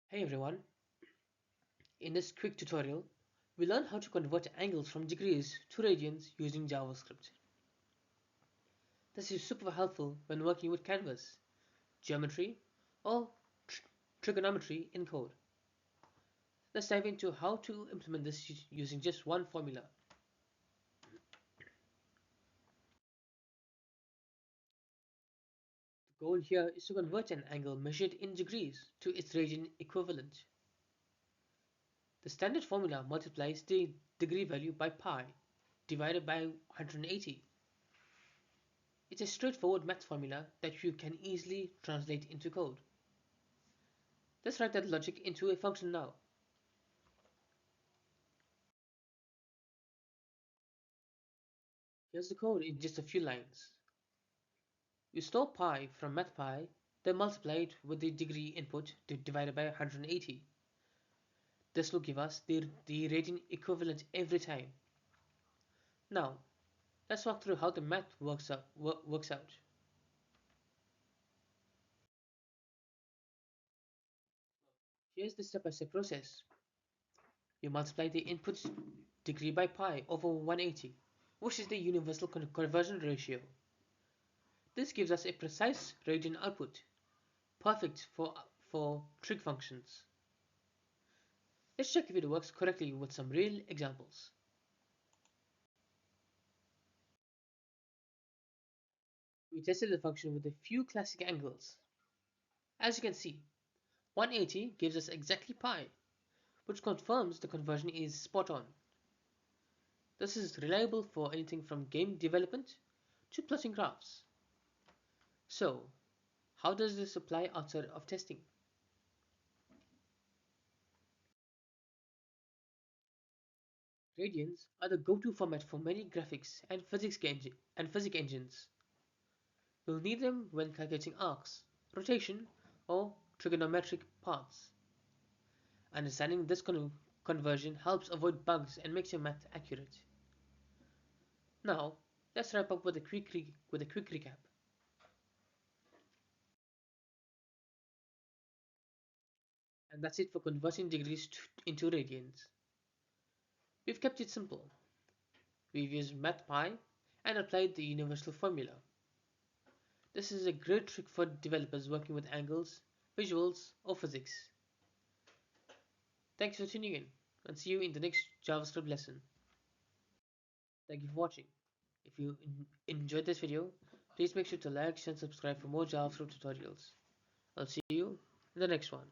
Hey everyone, in this quick tutorial, we learn how to convert angles from degrees to radians using JavaScript. This is super helpful when working with canvas, geometry, or trigonometry in code. Let's dive into how to implement this using just one formula. The goal here is to convert an angle measured in degrees to its radian equivalent. The standard formula multiplies the degree value by pi divided by 180. It's a straightforward math formula that you can easily translate into code. Let's write that logic into a function now. Here's the code in just a few lines. We store pi from mathpi, then multiply it with the degree input divided by 180. This will give us the radian equivalent every time. Now, let's walk through how the math works out. Here's the step-by-step process. You multiply the input degree by pi over 180, which is the universal conversion ratio. This gives us a precise radian output, perfect for trig functions. Let's check if it works correctly with some real examples. We tested the function with a few classic angles. As you can see, 180 gives us exactly pi, which confirms the conversion is spot on. This is reliable for anything from game development to plotting graphs. So, how does this apply outside of testing? Radians are the go-to format for many graphics and physics engines. You'll need them when calculating arcs, rotation, or trigonometric paths. Understanding this conversion helps avoid bugs and makes your math accurate. Now, let's wrap up with a quick recap. And that's it for converting degrees into radians. We've kept it simple. We've used MathPy and applied the universal formula. This is a great trick for developers working with angles, visuals, or physics. Thanks for tuning in, and see you in the next JavaScript lesson. Thank you for watching. If you enjoyed this video, please make sure to like, share, and subscribe for more JavaScript tutorials. I'll see you in the next one.